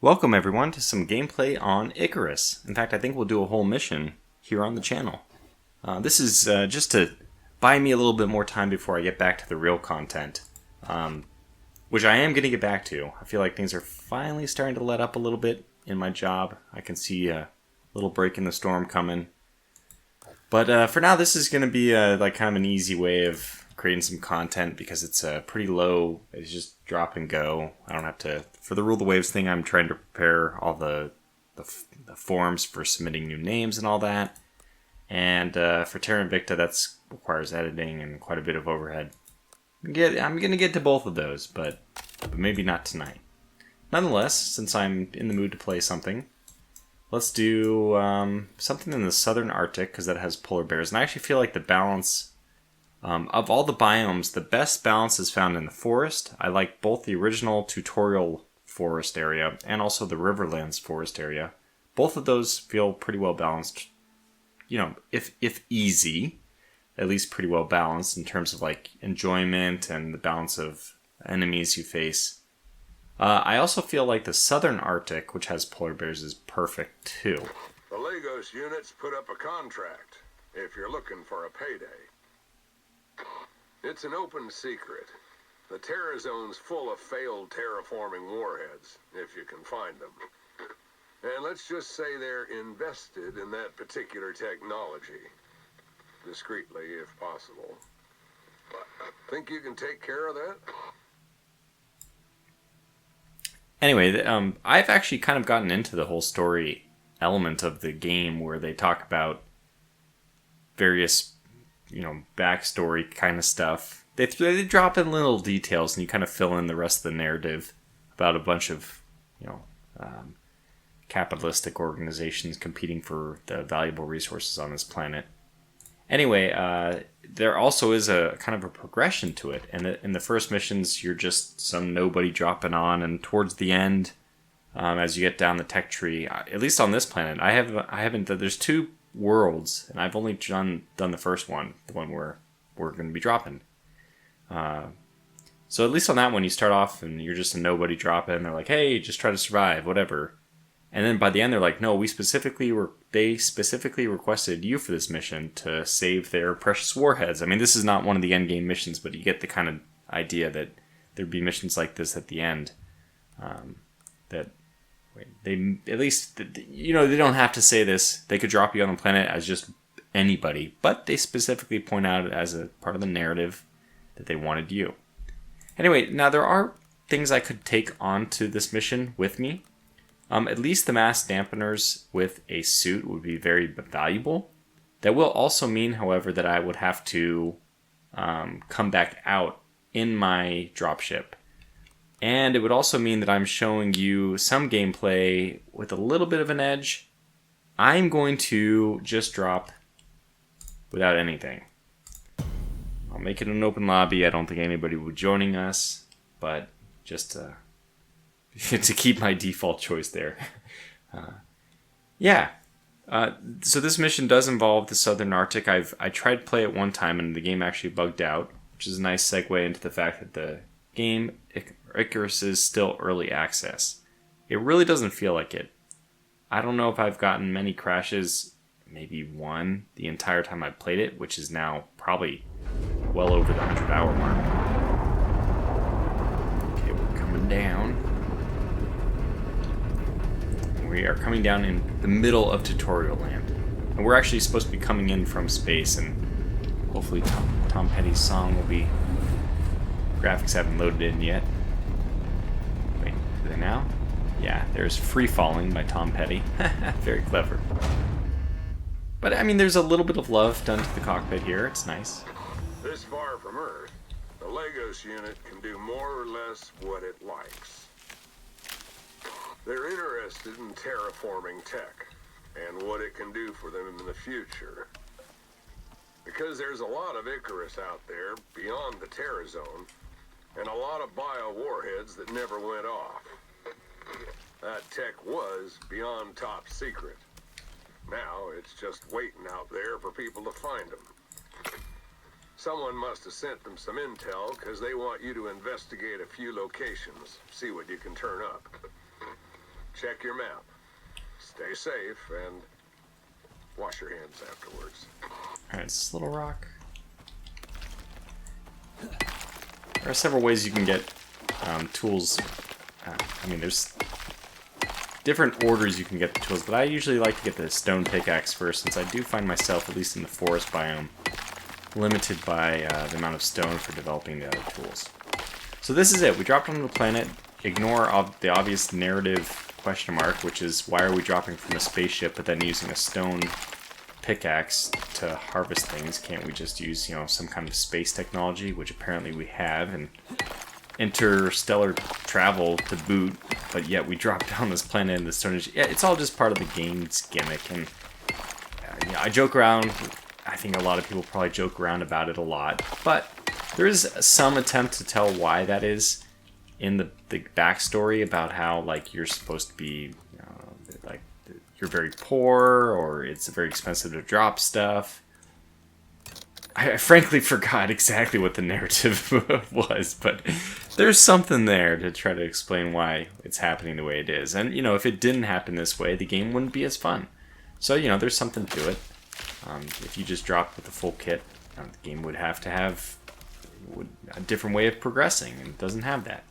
Welcome everyone to some gameplay on ICARUS. In fact, I think we'll do a whole mission here on the channel. This is just to buy me a little bit more time before I get back to the real content, which I am going to get back to. I feel like things are finally starting to let up a little bit in my job. I can see a little break in the storm coming. But for now, this is going to be like kind of an easy way of creating some content because it's pretty low. It's just drop and go. I don't have to... For the Rule the Waves thing, I'm trying to prepare all the forms for submitting new names and all that. And for Terra Invicta, that requires editing and quite a bit of overhead. I'm going to get to both of those, but maybe not tonight. Nonetheless, since I'm in the mood to play something, let's do something in the southern Arctic, because that has polar bears. And I actually feel like the balance... of all the biomes, the best balance is found in the forest. I like both the original tutorial forest area and also the Riverlands forest area. Both of those feel pretty well balanced. You know, if easy, at least pretty well balanced in terms of like enjoyment and the balance of enemies you face. I also feel like the southern Arctic, which has polar bears, is perfect too. The Lagos units put up a contract if you're looking for a payday. It's an open secret. The Terra Zone's full of failed terraforming warheads, if you can find them. And let's just say they're invested in that particular technology. Discreetly, if possible. Think you can take care of that? Anyway, I've actually kind of gotten into the whole story element of the game where they talk about various, backstory kind of stuff. They drop in little details and you kind of fill in the rest of the narrative about a bunch of, capitalistic organizations competing for the valuable resources on this planet. Anyway, there also is a kind of a progression to it. And in the first missions, you're just some nobody dropping on, and towards the end, as you get down the tech tree, at least on this planet, I haven't. There's two worlds, and I've only done the first one, the one where we're going to be dropping. So at least on that one, you start off and you're just a nobody drop in. They're like, hey, just try to survive, whatever. And then by the end, they're like, no, they specifically requested you for this mission to save their precious warheads. I mean, this is not one of the end game missions, but you get the kind of idea that there'd be missions like this at the end. That they at least, they don't have to say this. They could drop you on the planet as just anybody, but they specifically point out it as a part of the narrative that they wanted you. Anyway, now there are things I could take onto this mission with me. At least the mass dampeners with a suit would be very valuable. That will also mean, however, that I would have to come back out in my dropship. And it would also mean that I'm showing you some gameplay with a little bit of an edge. I'm going to just drop without anything. I'll make it an open lobby. I don't think anybody will be joining us, but just to keep my default choice there. So this mission does involve the Southern Arctic. I tried to play it one time and the game actually bugged out, which is a nice segue into the fact that the game, ICARUS, is still early access. It really doesn't feel like it. I don't know if I've gotten many crashes, maybe one, the entire time I've played it, which is now probably well over the 100-hour mark. Okay, we're coming down. We are coming down in the middle of tutorial land. And we're actually supposed to be coming in from space, and hopefully Tom Petty's song will be... Graphics haven't loaded in yet. Wait, do they now? Yeah, there's Free Falling by Tom Petty. Very clever. But, I mean, there's a little bit of love done to the cockpit here. It's nice. This far from Earth, the Lagos unit can do more or less what it likes. They're interested in terraforming tech and what it can do for them in the future. Because there's a lot of ICARUS out there beyond the Terra Zone, and a lot of bio-warheads that never went off. That tech was beyond top secret. Now it's just waiting out there for people to find them. Someone must have sent them some intel because they want you to investigate a few locations, see what you can turn up. check your map. Stay safe and wash your hands afterwards. Alright, is this little rock? There are several ways you can get tools. I mean, there's different orders you can get the tools, but I usually like to get the stone pickaxe first, since I do find myself, at least in the forest biome, limited by the amount of stone for developing the other tools. So this is it. We dropped onto the planet. Ignore the obvious narrative question mark, which is why are we dropping from a spaceship but then using a stone pickaxe to harvest things? Can't we just use, you know, some kind of space technology, which apparently we have, and interstellar travel to boot, but yet we drop down this planet in the Stone Age. Yeah, it's all just part of the game's gimmick, and you know, I joke around. I think a lot of people probably joke around about it a lot, but there is some attempt to tell why that is in the backstory about how, like, you're supposed to be, like, you're very poor, or it's very expensive to drop stuff. I frankly forgot exactly what the narrative was, but there's something there to try to explain why it's happening the way it is. And, you know, if it didn't happen this way, the game wouldn't be as fun. So, you know, there's something to it. If you just dropped with the full kit, the game would have to have a different way of progressing, and it doesn't have that.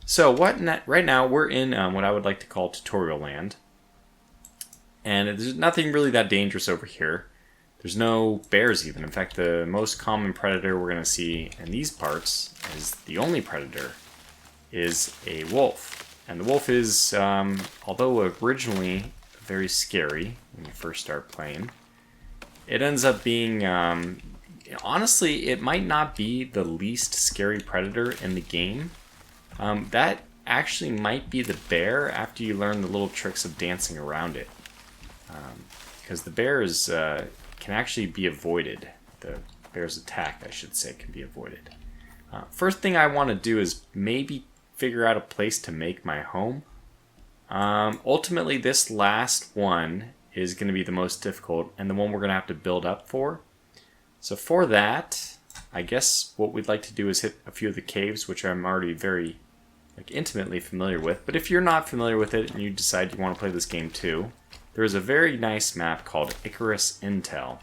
So right now we're in what I would like to call tutorial land. And there's nothing really that dangerous over here. There's no bears even. In fact, the most common predator we're going to see in these parts, is the only predator, is a wolf. And the wolf is, although originally very scary when you first start playing, it ends up being, honestly, it might not be the least scary predator in the game. That actually might be the bear after you learn the little tricks of dancing around it. Because the bear is... can actually be avoided. The bear's attack, I should say, can be avoided. First thing I want to do is maybe figure out a place to make my home. Ultimately, this last one is going to be the most difficult, and the one we're going to have to build up for. So for that, I guess what we'd like to do is hit a few of the caves, which I'm already very intimately familiar with. But if you're not familiar with it and you decide you want to play this game too, there is a very nice map called ICARUS Intel,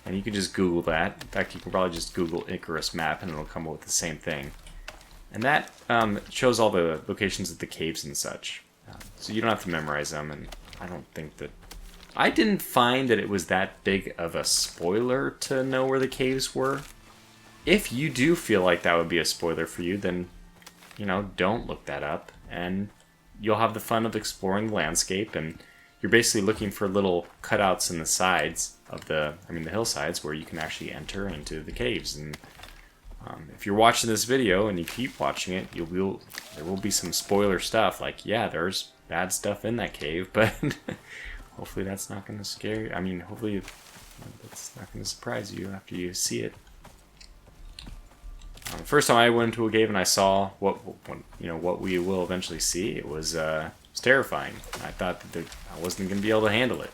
and you can just Google that. In fact, you can probably just Google ICARUS map and it'll come up with the same thing. And that shows all the locations of the caves and such. So you don't have to memorize them, and I don't think that... I didn't find that it was that big of a spoiler to know where the caves were. If you do feel like that would be a spoiler for you, then, you know, don't look that up, and you'll have the fun of exploring the landscape, and you're basically looking for little cutouts in the sides of the hillsides where you can actually enter into the caves. And if you're watching this video and you keep watching it, there will be some spoiler stuff. Like, yeah, there's bad stuff in that cave, but hopefully that's not going to scare you. I mean, hopefully that's not going to surprise you after you see it. First time I went into a cave and I saw what we will eventually see, it was terrifying. I thought that I wasn't going to be able to handle it.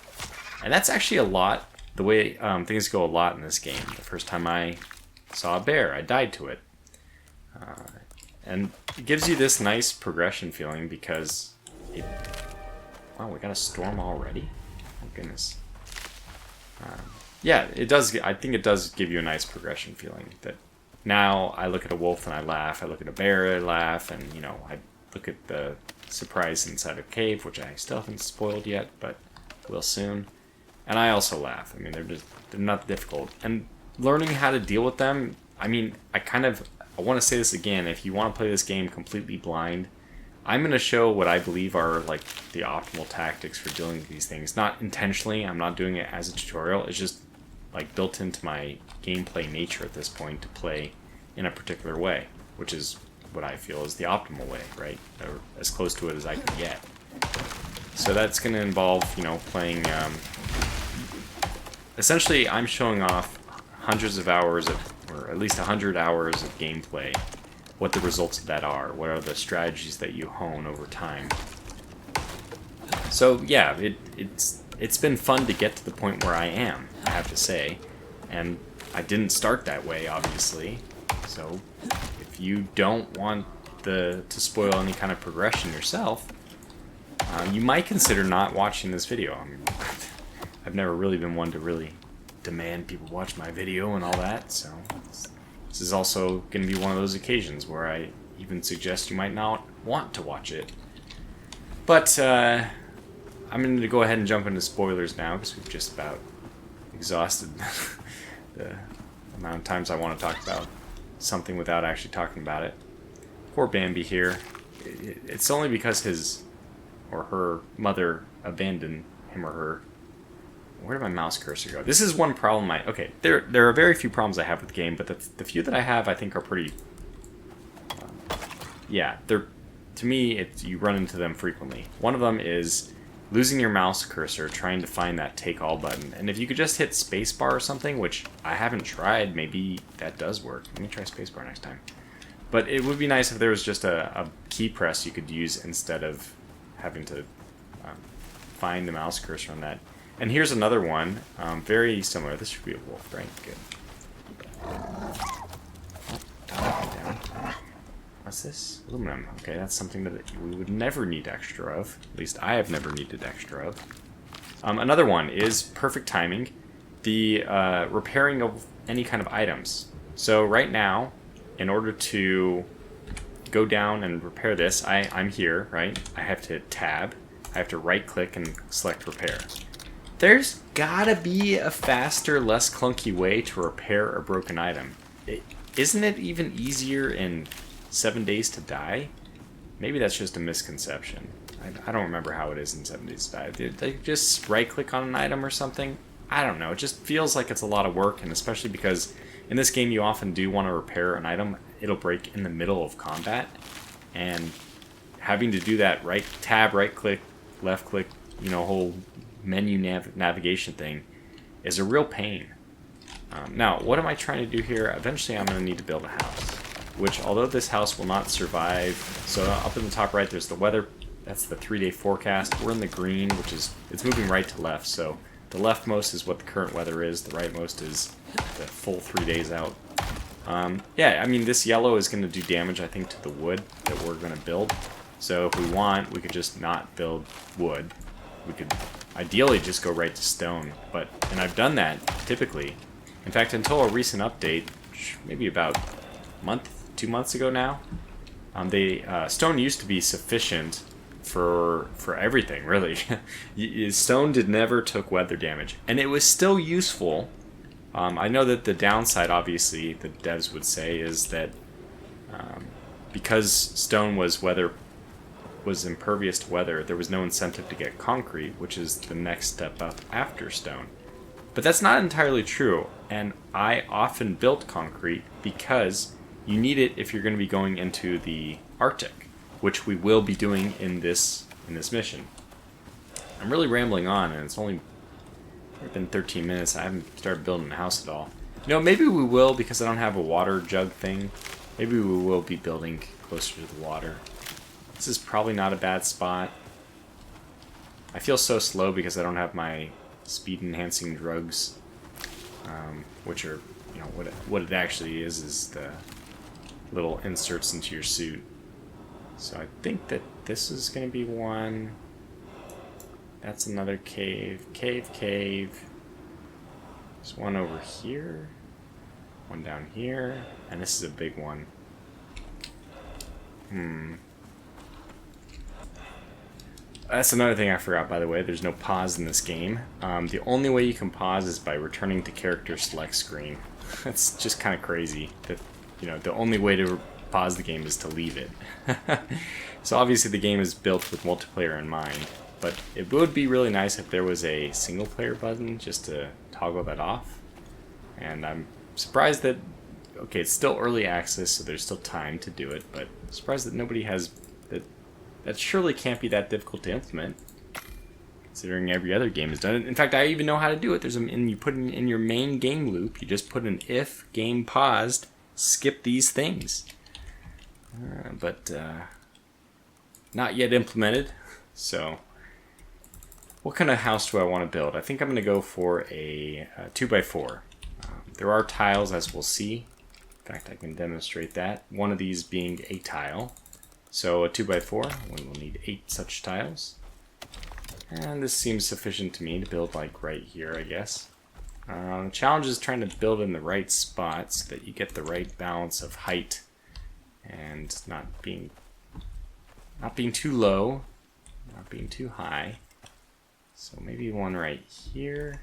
And that's actually a lot, the way things go a lot in this game. The first time I saw a bear, I died to it. And it gives you this nice progression feeling because wow, we got a storm already? Oh goodness. Yeah, it does. I think it does give you a nice progression feeling that now I look at a wolf and I laugh, I look at a bear and I laugh, and, you know, I look at the surprise inside a cave, which I still haven't spoiled yet, but will soon. And I also laugh. I mean, they're not difficult. And learning how to deal with them, I mean, I want to say this again, if you want to play this game completely blind, I'm going to show what I believe are, like, the optimal tactics for dealing with these things. Not intentionally, I'm not doing it as a tutorial, it's just, like, built into my gameplay nature at this point to play in a particular way, which is what I feel is the optimal way, right? Or as close to it as I can get. So that's going to involve, you know, playing... essentially, I'm showing off hundreds of hours of, or at least 100 hours of gameplay, what the results of that are, what are the strategies that you hone over time. So yeah, it's been fun to get to the point where I am, I have to say, and I didn't start that way, obviously. So if you don't want to spoil any kind of progression yourself, you might consider not watching this video. I mean, I've never really been one to really demand people watch my video and all that, so this is also going to be one of those occasions where I even suggest you might not want to watch it. But I'm going to go ahead and jump into spoilers now, because we've just about exhausted the amount of times I want to talk about something without actually talking about it. Poor Bambi here. It's only because his or her mother abandoned him or her. Where did my mouse cursor go? This is one problem okay, there are very few problems I have with the game, but the few that I have I think are pretty... yeah, they're... To me, you run into them frequently. One of them is losing your mouse cursor trying to find that take all button. And if you could just hit spacebar or something, which I haven't tried, maybe that does work. Let me try spacebar next time. But it would be nice if there was just a key press you could use instead of having to find the mouse cursor on that. And here's another one, very similar. This should be a wolf, right? Good. Down. What's this? Aluminum. Okay, that's something that we would never need extra of. At least I have never needed extra of. Another one is perfect timing. The repairing of any kind of items. So right now, in order to go down and repair this, I'm here, right? I have to hit tab. I have to right click and select repair. There's gotta be a faster, less clunky way to repair a broken item. Isn't it even easier in 7 Days to Die? Maybe that's just a misconception. I don't remember how it is in 7 Days to Die. Did they just right click on an item or something? I don't know. It just feels like it's a lot of work, and especially because in this game you often do want to repair an item. It'll break in the middle of combat, and having to do that tab, right click, left click, whole menu navigation thing is a real pain. Now, what am I trying to do here? Eventually I'm going to need to build a house, which, although this house will not survive, so up in the top right there's the weather. That's the 3-day forecast. We're in the green, which is, it's moving right to left, so the leftmost is what the current weather is, the rightmost is the full 3 days out. Yeah, I mean, this yellow is going to do damage, I think, to the wood that we're going to build. So if we want, we could just not build wood. We could ideally just go right to stone, and I've done that, typically. In fact, until a recent update, maybe about a month, 2 months ago now, stone used to be sufficient for everything, really. Stone never took weather damage, and it was still useful. I know that the downside, obviously, the devs would say, is that because stone was impervious to weather, there was no incentive to get concrete, which is the next step up after stone. But that's not entirely true, and I often built concrete because you need it if you're going to be going into the Arctic, which we will be doing in this mission. I'm really rambling on, and it's only been 13 minutes. I haven't started building a house at all. Maybe we will, because I don't have a water jug thing. Maybe we will be building closer to the water. This is probably not a bad spot. I feel so slow because I don't have my speed-enhancing drugs, which are, what it actually is the little inserts into your suit. So I think that this is going to be one. That's another cave. Cave. There's one over here. One down here. And this is a big one. That's another thing I forgot, by the way. There's no pause in this game. The only way you can pause is by returning to character select screen. That's just kind of crazy. That the only way to pause the game is to leave it. So obviously the game is built with multiplayer in mind, but it would be really nice if there was a single player button just to toggle that off. And I'm surprised that, okay, it's still early access, so there's still time to do it, but I'm surprised that nobody has that. That surely can't be that difficult to implement, considering every other game has done it. In fact, I even know how to do it. You put in your main game loop, you just put an if game paused, skip these things. But not yet implemented. So, what kind of house do I want to build? I think I'm going to go for a 2x4. There are tiles, as we'll see. In fact, I can demonstrate that. One of these being a tile. So a 2x4, we will need 8 such tiles. And this seems sufficient to me to build like right here, I guess. The challenge is trying to build in the right spot so that you get the right balance of height and not being too low, not being too high. So maybe one right here.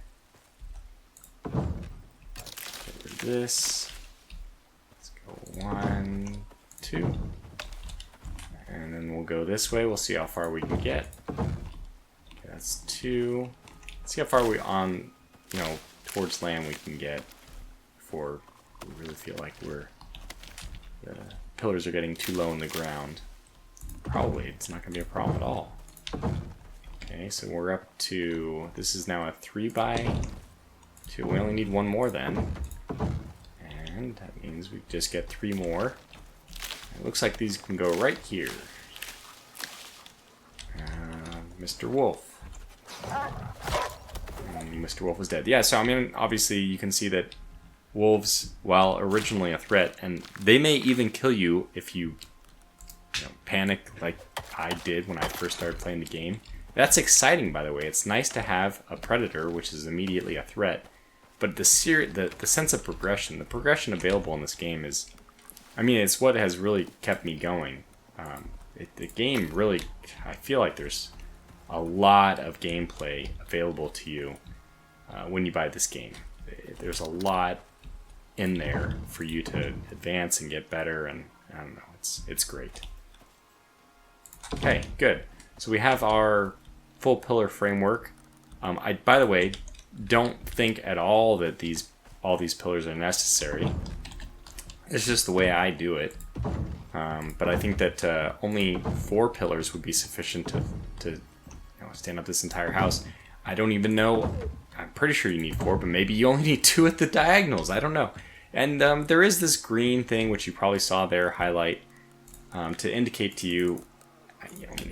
Get rid of this. Let's go 1, 2. And then we'll go this way. We'll see how far we can get. Okay, that's 2. Let's see how far we on, towards land we can get before we really feel like the pillars are getting too low in the ground. Probably it's not going to be a problem at all. Okay, so we're up to, this is now a 3x2. We only need 1 more then. And that means we just get 3 more. It looks like these can go right here. Mr. Wolf. And Mr. Wolf is dead. Yeah, so I mean, obviously you can see that wolves, while originally a threat, and they may even kill you if you panic like I did when I first started playing the game. That's exciting, by the way. It's nice to have a predator, which is immediately a threat. But the sense of progression, the progression available in this game is, I mean, it's what has really kept me going. The game really, I feel like there's a lot of gameplay available to you when you buy this game. There's a lot in there for you to advance and get better, and I don't know, it's great. Okay, good. So we have our full pillar framework. I, by the way, don't think at all that all these pillars are necessary. It's just the way I do it. But I think that only 4 pillars would be sufficient to stand up this entire house. I don't even know. I'm pretty sure you need 4, but maybe you only need 2 at the diagonals. I don't know. And there is this green thing, which you probably saw there, highlight, to indicate to you,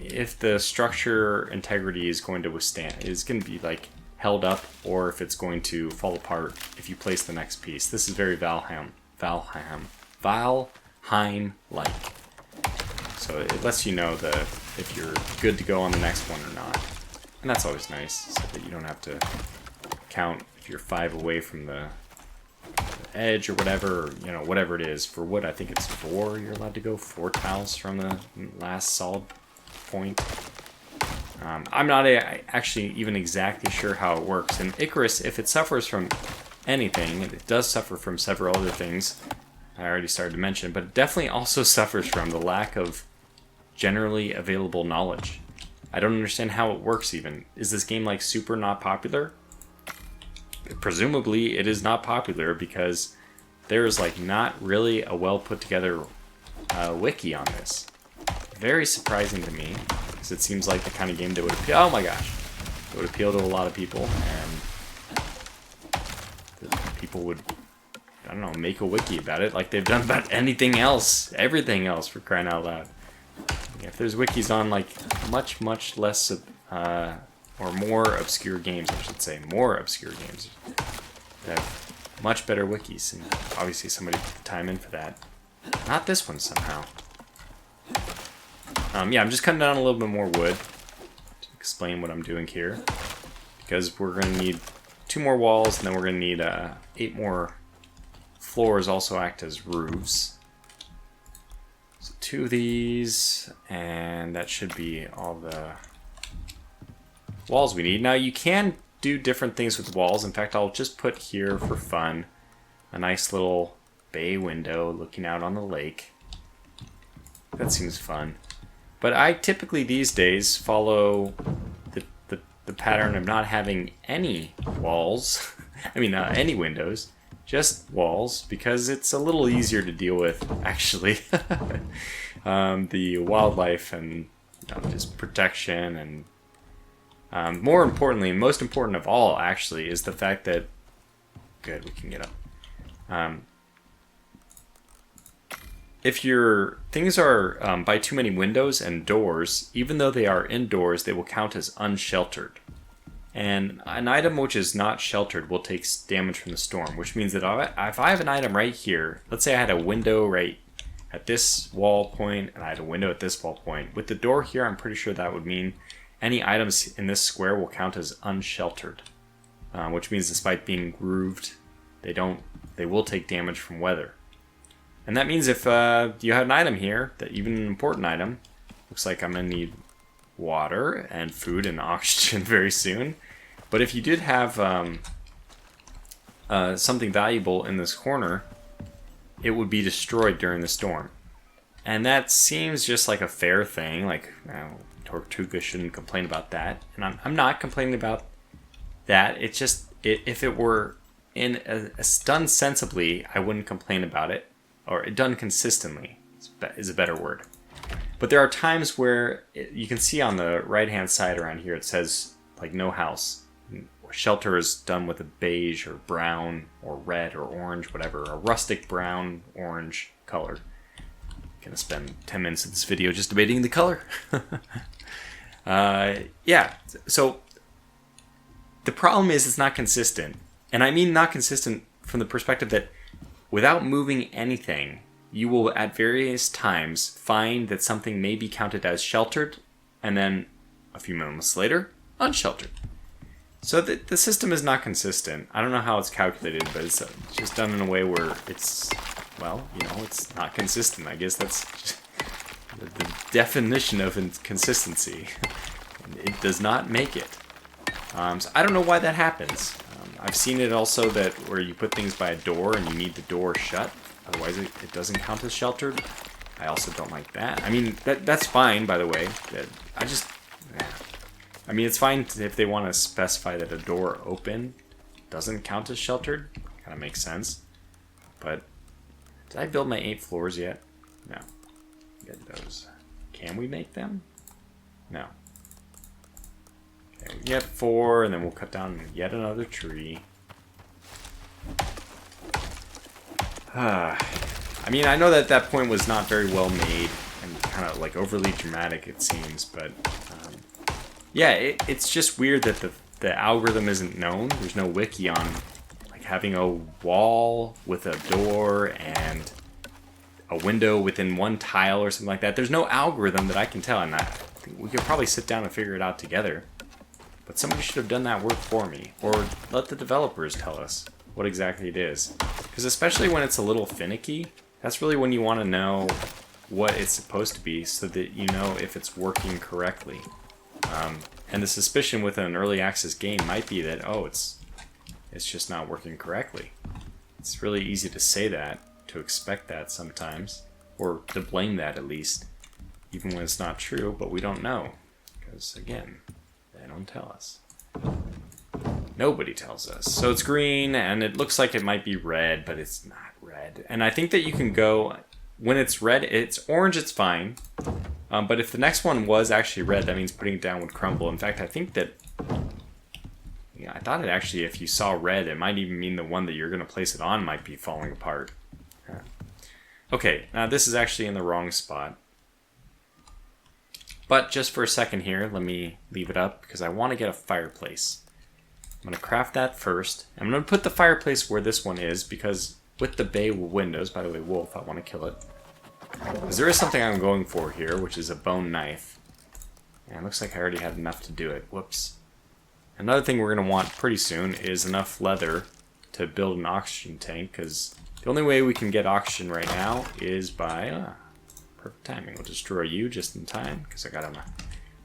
if the structure integrity is going to going to be like held up, or if it's going to fall apart if you place the next piece. This is very Valheim-like. So it lets you know if you're good to go on the next one or not. And that's always nice, so that you don't have to count if you're 5 away from the edge or whatever, or, whatever it is. For wood, I think it's 4. You're allowed to go 4 tiles from the last solid point. I'm not actually even exactly sure how it works. And ICARUS, if it suffers from anything, it does suffer from several other things I already started to mention, but it definitely also suffers from the lack of generally available knowledge. I don't understand how it works even. Is this game like super not popular? Presumably it is not popular because there is like not really a well put together wiki on this. Very surprising to me, because it seems like the kind of game that would appeal. Oh my gosh, it would appeal to a lot of people, and people would, I don't know, make a wiki about it like they've done about anything else, everything else, for crying out loud. If there's wikis on like much less or more obscure games, I should say, more obscure games, that have much better wikis, and obviously somebody put the time in for that. Not this one somehow. Yeah, I'm just cutting down a little bit more wood to explain what I'm doing here, because we're going to need 2 more walls, and then we're going to need 8 more floors also act as roofs. So 2 of these, and that should be all the walls we need. Now you can do different things with walls. In fact, I'll just put here for fun a nice little bay window looking out on the lake. That seems fun. But I typically these days follow the pattern of not having any walls. I mean, any windows, just walls, because it's a little easier to deal with, actually. The wildlife and just protection, and more importantly, and most important of all, actually, is the fact that, good, we can get up. If your things are by too many windows and doors, even though they are indoors, they will count as unsheltered. And an item which is not sheltered will take damage from the storm, which means that if I have an item right here, let's say I had a window right at this wall point, and I had a window at this wall point. With the door here, I'm pretty sure that would mean any items in this square will count as unsheltered, which means despite being grooved, they will take damage from weather. And that means if you have an item here, that even an important item, looks like I'm going to need water and food and oxygen very soon. But if you did have something valuable in this corner, it would be destroyed during the storm. And that seems just like a fair thing. Like, Tortuga shouldn't complain about that. And I'm not complaining about that. It's just, if it were done sensibly, I wouldn't complain about it. Or done consistently is a better word. But there are times where you can see on the right-hand side around here, it says, like, no house. Shelter is done with a beige or brown or red or orange, whatever. A rustic brown, orange color. Gonna spend 10 minutes of this video just debating the color. Yeah, so the problem is it's not consistent. And I mean not consistent from the perspective that without moving anything, you will at various times find that something may be counted as sheltered, and then a few moments later, unsheltered. So the system is not consistent. I don't know how it's calculated, but it's just done in a way where it's, well, it's not consistent. I guess that's just the definition of inconsistency. It does not make it. So I don't know why that happens. I've seen it also that where you put things by a door and you need the door shut. Otherwise it doesn't count as sheltered. I also don't like that. I mean, that's fine, by the way. I mean, it's fine if they want to specify that a door open doesn't count as sheltered. Kind of makes sense. But did I build my 8 floors yet? No. Get those. Can we make them? No. Okay, we get 4, and then we'll cut down yet another tree. I mean, I know that point was not very well made and kind of like overly dramatic, it seems, but yeah, it's just weird that the algorithm isn't known. There's no wiki on like having a wall with a door and a window within one tile or something like that. There's no algorithm that I can tell, and I think we could probably sit down and figure it out together. But somebody should have done that work for me, or let the developers tell us what exactly it is. Because especially when it's a little finicky, that's really when you want to know what it's supposed to be so that you know if it's working correctly. And the suspicion with an early access game might be that, it's just not working correctly. It's really easy to say that, to expect that sometimes, or to blame that at least, even when it's not true, but we don't know. Because, again, they don't tell us. Nobody tells us. So it's green, and it looks like it might be red, but it's not red. And I think that you can go, when it's red, it's orange, it's fine. But if the next one was actually red, that means putting it down would crumble. In fact, I think that, I thought it actually, if you saw red, it might even mean the one that you're going to place it on might be falling apart. Okay, now this is actually in the wrong spot. But just for a second here, let me leave it up, because I want to get a fireplace. I'm going to craft that first. I'm going to put the fireplace where this one is, because with the bay windows, by the way, wolf, I want to kill it. Because there is something I'm going for here, which is a bone knife. And it looks like I already had enough to do it. Whoops. Another thing we're going to want pretty soon is enough leather to build an oxygen tank, because the only way we can get oxygen right now is by... perfect timing. We'll destroy you just in time, because I got a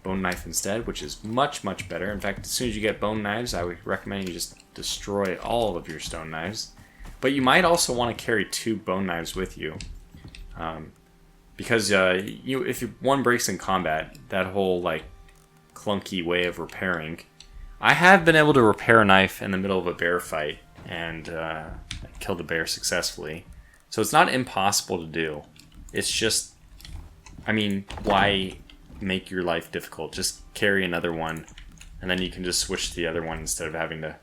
bone knife instead, which is much, much better. In fact, as soon as you get bone knives, I would recommend you just destroy all of your stone knives. But you might also want to carry 2 bone knives with you. Because if one breaks in combat, that whole like clunky way of repairing. I have been able to repair a knife in the middle of a bear fight and kill the bear successfully. So it's not impossible to do. It's just, I mean, why make your life difficult? Just carry another one, and then you can just switch to the other one instead of having to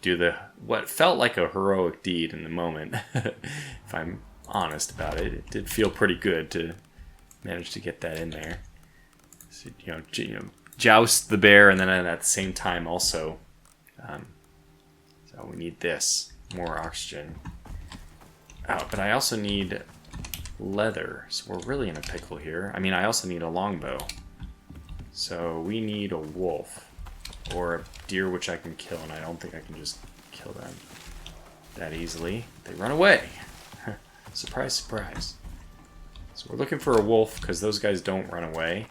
do what felt like a heroic deed in the moment. If I'm honest about it, it did feel pretty good to manage to get that in there. So, joust the bear, and then at the same time also, so we need this, more oxygen. Oh, but I also need leather, so we're really in a pickle here. I mean, I also need a longbow. So we need a wolf. Or a deer which I can kill, and I don't think I can just kill them that easily. They run away. Surprise, surprise. So we're looking for a wolf because those guys don't run away.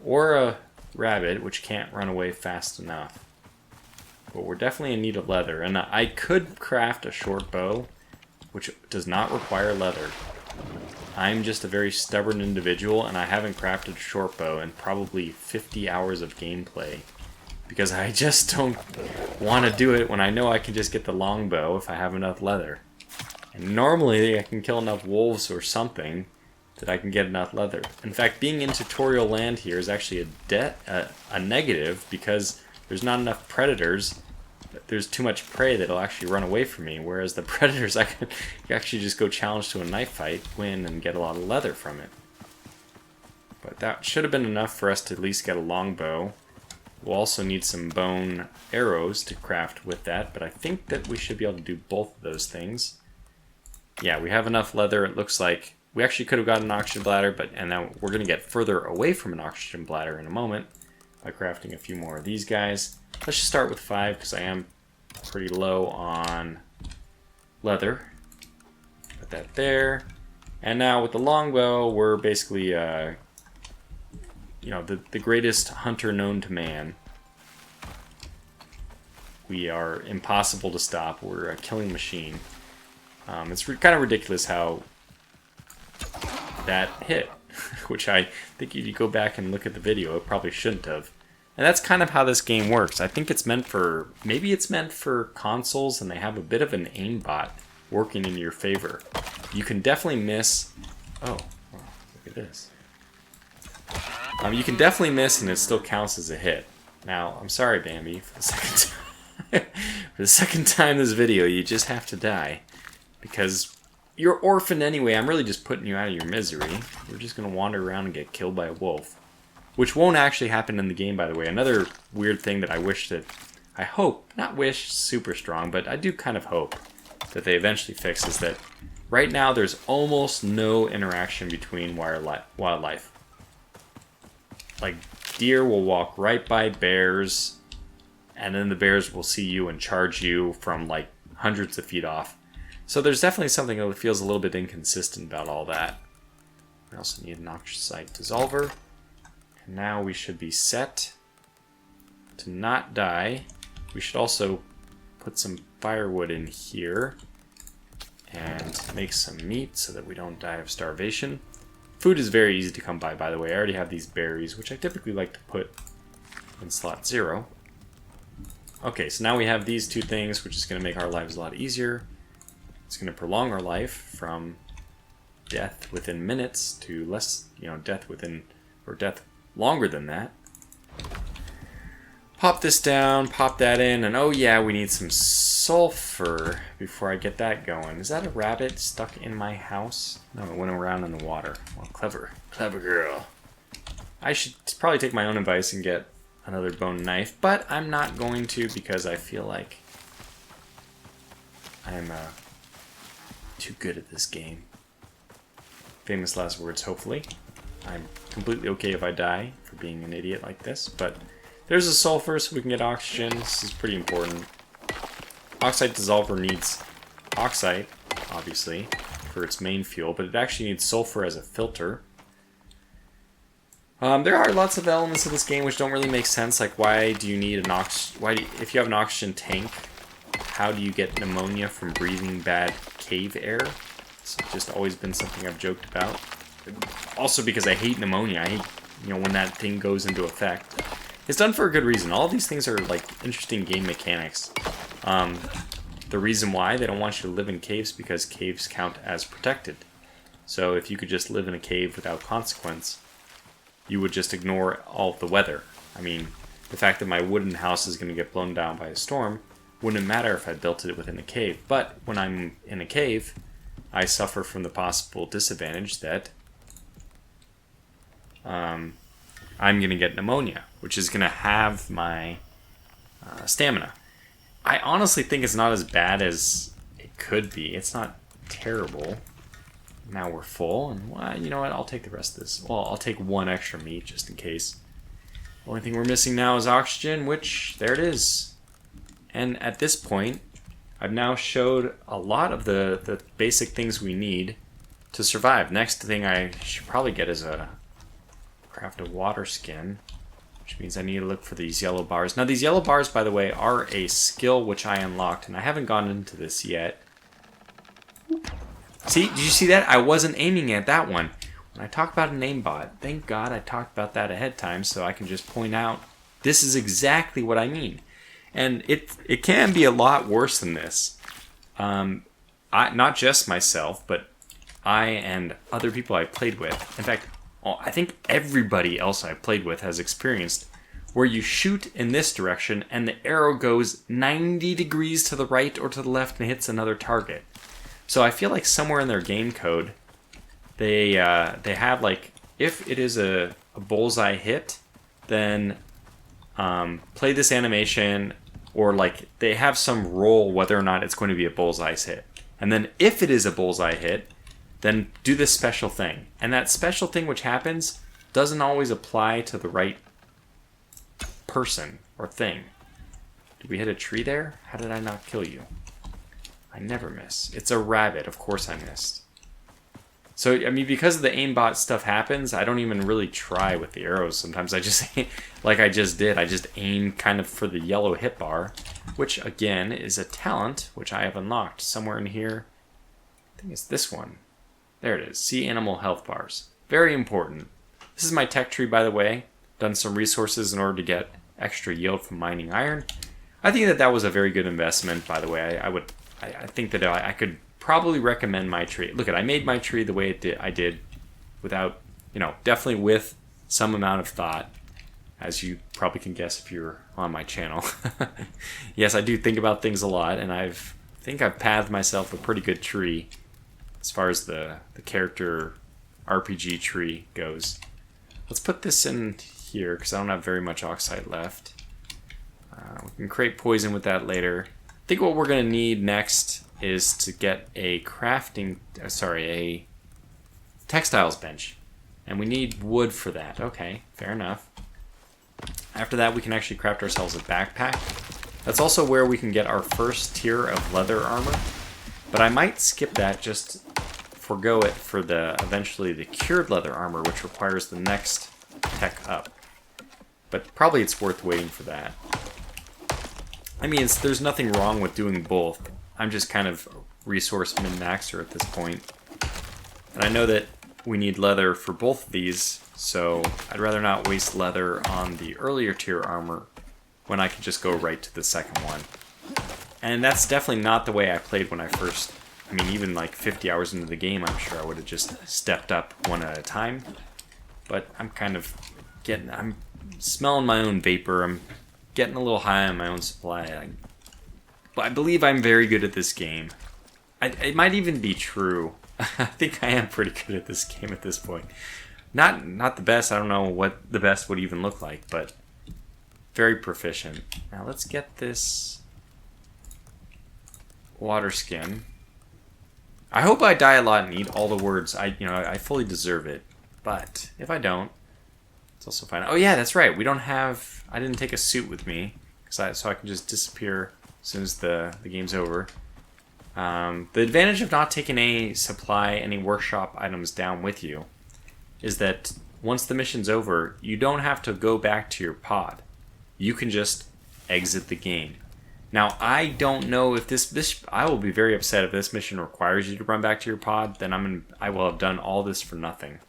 Or a rabbit, which can't run away fast enough. But we're definitely in need of leather. And I could craft a short bow, which does not require leather. I'm just a very stubborn individual, and I haven't crafted a short bow in probably 50 hours of gameplay. Because I just don't want to do it when I know I can just get the longbow if I have enough leather. And normally I can kill enough wolves or something that I can get enough leather. In fact, being in tutorial land here is actually a negative because there's not enough predators. There's too much prey that'll actually run away from me, whereas the predators I could actually just go challenge to a knife fight, win, and get a lot of leather from it. But that should have been enough for us to at least get a longbow. We'll also need some bone arrows to craft with that, but I think that we should be able to do both of those things. Yeah, we have enough leather. It looks like we actually could have gotten an oxygen bladder, and now we're going to get further away from an oxygen bladder in a moment by crafting a few more of these guys. Let's just start with 5 because I am pretty low on leather. Put that there. And now with the longbow, we're basically the greatest hunter known to man. We are impossible to stop. We're a killing machine. It's kind of ridiculous how that hit, which I think if you go back and look at the video, it probably shouldn't have. And that's kind of how this game works. I think it's meant for, maybe it's meant for consoles and they have a bit of an aimbot working in your favor. You can definitely miss, oh, wow, look at this. You can definitely miss and it still counts as a hit. Now, I'm sorry, Bambi, for the second time. For the second time this video, you just have to die. Because you're orphaned anyway. I'm really just putting you out of your misery. You're just going to wander around and get killed by a wolf. Which won't actually happen in the game, by the way. Another weird thing that I wish that, I hope, not wish super strong, but I do kind of hope that they eventually fix is that right now there's almost no interaction between wildlife. Like, deer will walk right by bears, and then the bears will see you and charge you from like hundreds of feet off. So there's definitely something that feels a little bit inconsistent about all that. We also need an oxide dissolver. And now we should be set to not die. We should also put some firewood in here and make some meat so that we don't die of starvation. Food is very easy to come by the way. I already have these berries, which I typically like to put in slot 0. Okay, so now we have these two things, which is going to make our lives a lot easier. It's going to prolong our life from death within minutes to less, death within, or death longer than that. Pop this down, pop that in, and oh yeah, we need some sulfur before I get that going. Is that a rabbit stuck in my house? No, it went around in the water. Well, clever. Clever girl. I should probably take my own advice and get another bone knife, but I'm not going to because I feel like I'm too good at this game. Famous last words, hopefully. I'm completely okay if I die for being an idiot like this, but there's a sulfur so we can get oxygen. This is pretty important. Oxide dissolver needs oxide, obviously, for its main fuel, but it actually needs sulfur as a filter. There are lots of elements of this game which don't really make sense, like why do you need an if you have an oxygen tank, how do you get pneumonia from breathing bad cave air? It's just always been something I've joked about. Also because I hate pneumonia. I hate, when that thing goes into effect. It's done for a good reason. All of these things are like interesting game mechanics. The reason why they don't want you to live in caves because caves count as protected. So if you could just live in a cave without consequence, you would just ignore all of the weather. I mean, the fact that my wooden house is going to get blown down by a storm wouldn't matter if I built it within a cave. But when I'm in a cave, I suffer from the possible disadvantage that I'm going to get pneumonia, which is going to have my stamina. I honestly think it's not as bad as it could be. It's not terrible. Now we're full, and well, you know what? I'll take the rest of this. Well, I'll take one extra meat just in case. Only thing we're missing now is oxygen, which, there it is. And at this point, I've now showed a lot of the basic things we need to survive. Next thing I should probably get is craft a water skin, which means I need to look for these yellow bars. Now these yellow bars, by the way, are a skill which I unlocked, and I haven't gone into this yet. See, did you see that? I wasn't aiming at that one. When I talk about an aimbot, thank God I talked about that ahead of time so I can just point out this is exactly what I mean. And it can be a lot worse than this. Not just myself, but I and other people I played with. In fact, I think everybody else I played with has experienced where you shoot in this direction and the arrow goes 90 degrees to the right or to the left and hits another target. So I feel like somewhere in their game code, they have like, if it is a bullseye hit, then play this animation, or like they have some role whether or not it's going to be a bullseye hit. And then if it is a bullseye hit, then do this special thing. And that special thing which happens doesn't always apply to the right person or thing. Did we hit a tree there? How did I not kill you? I never miss. It's a rabbit. Of course I missed. So, I mean, because of the aimbot stuff happens, I don't even really try with the arrows. Sometimes I just, like I just did, I just aim kind of for the yellow hit bar, which, again, is a talent, which I have unlocked somewhere in here. I think it's this one. There it is. See animal health bars. Very important. This is my tech tree, by the way. Done some resources in order to get extra yield from mining iron. I think that was a very good investment, by the way. I think that I could probably recommend my tree. Look, I made my tree the way I did without, definitely with some amount of thought, as you probably can guess if you're on my channel. Yes, I do think about things a lot, and I think I've pathed myself a pretty good tree as far as the character RPG tree goes. Let's put this in here because I don't have very much oxide left. We can create poison with that later. I think what we're going to need next is to get a a textiles bench. And we need wood for that. Okay, fair enough. After that, we can actually craft ourselves a backpack. That's also where we can get our first tier of leather armor. But I might skip that, just forego it for eventually the cured leather armor, which requires the next tech up. But probably it's worth waiting for that. I mean, there's nothing wrong with doing both. I'm just kind of resource min-maxer at this point. And I know that we need leather for both of these, so I'd rather not waste leather on the earlier tier armor when I could just go right to the second one. And that's definitely not the way I played when I first... I mean, even like 50 hours into the game, I'm sure I would have just stepped up one at a time. But I'm kind of I'm smelling my own vapor. I'm getting a little high on my own supply. But I believe I'm very good at this game. It might even be true. I think I am pretty good at this game at this point. Not the best. I don't know what the best would even look like, but very proficient. Now let's get this water skin. I hope I die a lot and eat all the words. I fully deserve it. But if I don't, it's also fine. Oh yeah, that's right. I didn't take a suit with me so I can just disappear as soon as the game's over. The advantage of not taking any workshop items down with you is that once the mission's over, you don't have to go back to your pod. You can just exit the game. Now, I don't know if this I will be very upset if this mission requires you to run back to your pod, then I will have done all this for nothing.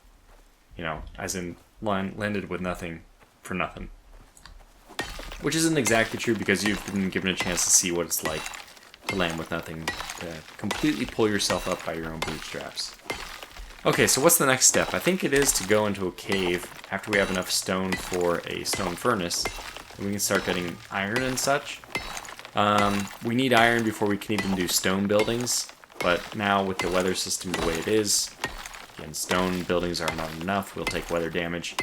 As in landed with nothing for nothing. Which isn't exactly true because you've been given a chance to see what it's like to land with nothing, to completely pull yourself up by your own bootstraps. Okay, so what's the next step? I think it is to go into a cave after we have enough stone for a stone furnace, and we can start getting iron and such. We need iron before we can even do stone buildings, but now with the weather system the way it is, again, stone buildings are not enough, we'll take weather damage.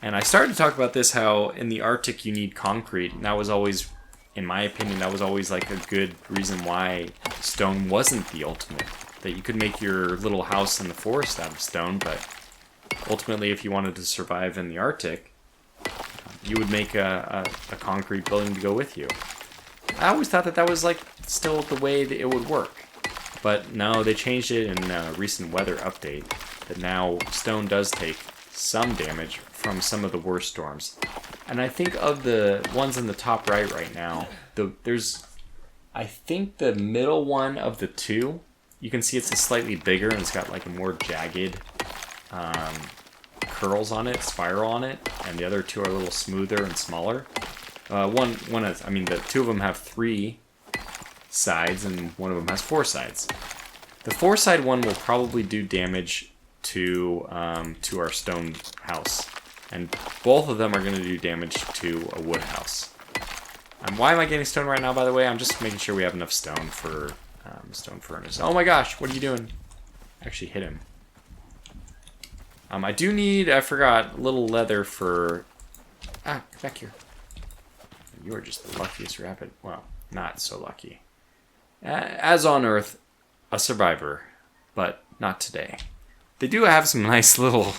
And I started to talk about this, how in the Arctic you need concrete, and that was always, in my opinion, that was always like a good reason why stone wasn't the ultimate. That you could make your little house in the forest out of stone, but ultimately if you wanted to survive in the Arctic, you would make a concrete building to go with you. I always thought that was like still the way that it would work. But no, they changed it in a recent weather update, that now stone does take some damage from some of the worst storms. And I think of the ones in the top right now, there's, I think the middle one of the two, you can see it's a slightly bigger and it's got like a more jagged curls on it, spiral on it, and the other two are a little smoother and smaller. The two of them have 3 sides and one of them has 4 sides. The 4-side one will probably do damage to our stone house, and both of them are going to do damage to a wood house. Why am I getting stone right now, by the way? I'm just making sure we have enough stone for stone furnace. Oh my gosh, what are you doing? Actually hit him. I do need, I forgot, a little leather for... Ah, get back here. You are just the luckiest rabbit. Well, not so lucky. As on Earth, a survivor, but not today. They do have some nice little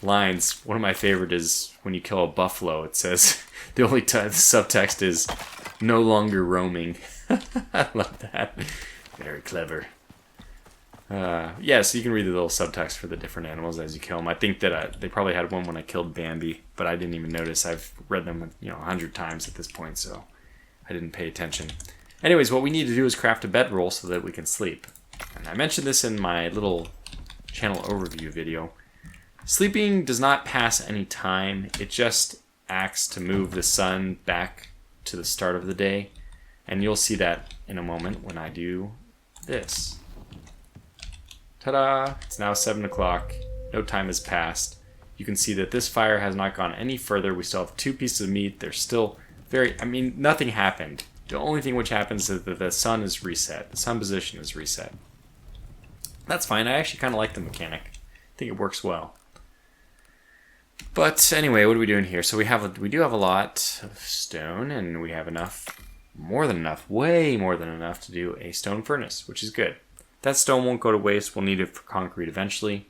lines. One of my favorite is when you kill a buffalo, it says, the only subtext is, no longer roaming. I love that. Very clever. So you can read the little subtext for the different animals as you kill them. I think that they probably had one when I killed Bambi, but I didn't even notice. I've read them 100 times at this point, so I didn't pay attention. Anyways, what we need to do is craft a bedroll so that we can sleep. And I mentioned this in my little channel overview video. Sleeping does not pass any time. It just acts to move the sun back to the start of the day. And you'll see that in a moment when I do this. Ta-da! It's now 7 o'clock. No time has passed. You can see that this fire has not gone any further. We still have 2 pieces of meat. They're still nothing happened. The only thing which happens is that the sun is reset. The sun position is reset. That's fine. I actually kind of like the mechanic. I think it works well. But anyway, what are we doing here? So we do have a lot of stone, and we have enough, more than enough, way more than enough to do a stone furnace, which is good. That stone won't go to waste. We'll need it for concrete eventually.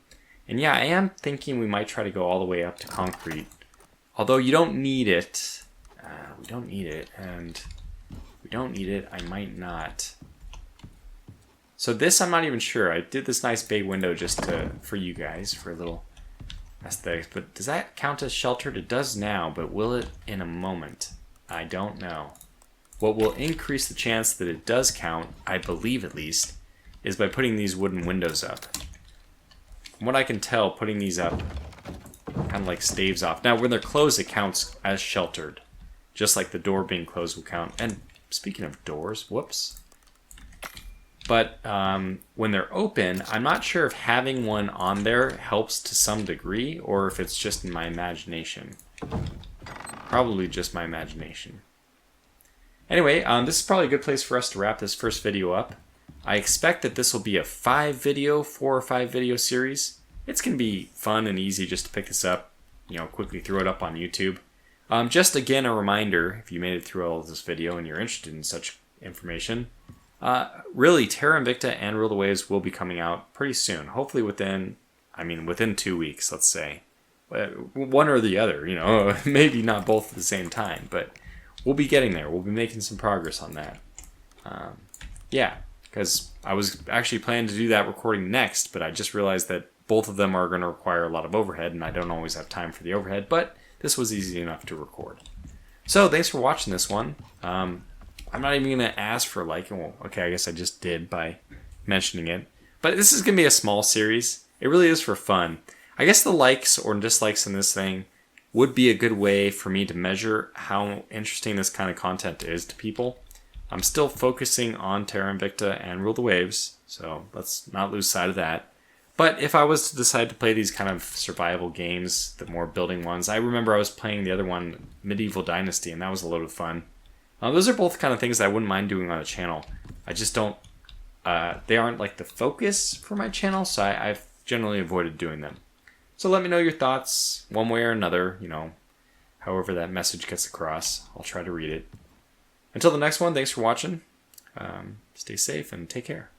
And yeah, I am thinking we might try to go all the way up to concrete. Although you don't need it. We don't need it, and we don't need it. I might not. So this, I'm not even sure. I did this nice big window just for you guys, for a little aesthetics. But does that count as sheltered? It does now, but will it in a moment? I don't know. What will increase the chance that it does count, I believe at least, is by putting these wooden windows up. From what I can tell, putting these up kind of like staves off. Now, when they're closed, it counts as sheltered. Just like the door being closed will count. And speaking of doors, whoops. But when they're open, I'm not sure if having one on there helps to some degree, or if it's just in my imagination. Probably just my imagination. Anyway, this is probably a good place for us to wrap this first video up. I expect that this will be a 4 or 5 video series. It's going to be fun and easy just to pick this up, quickly throw it up on YouTube. Just again, a reminder, if you made it through all of this video and you're interested in such information, really, Terra Invicta and Rule the Waves will be coming out pretty soon. Hopefully within 2 weeks, let's say. One or the other, maybe not both at the same time, but we'll be getting there. We'll be making some progress on that. Because I was actually planning to do that recording next, but I just realized that both of them are going to require a lot of overhead, and I don't always have time for the overhead, but this was easy enough to record. So, thanks for watching this one. I'm not even going to ask for a like. Well, okay, I guess I just did by mentioning it. But this is going to be a small series. It really is for fun. I guess the likes or dislikes in this thing would be a good way for me to measure how interesting this kind of content is to people. I'm still focusing on Terra Invicta and Rule the Waves, so let's not lose sight of that. But if I was to decide to play these kind of survival games, the more building ones, I remember I was playing the other one, Medieval Dynasty, and that was a load of fun. Those are both kind of things that I wouldn't mind doing on a channel. I just don't, they aren't like the focus for my channel, so I've generally avoided doing them. So let me know your thoughts, one way or another, however that message gets across. I'll try to read it. Until the next one, thanks for watching. Stay safe and take care.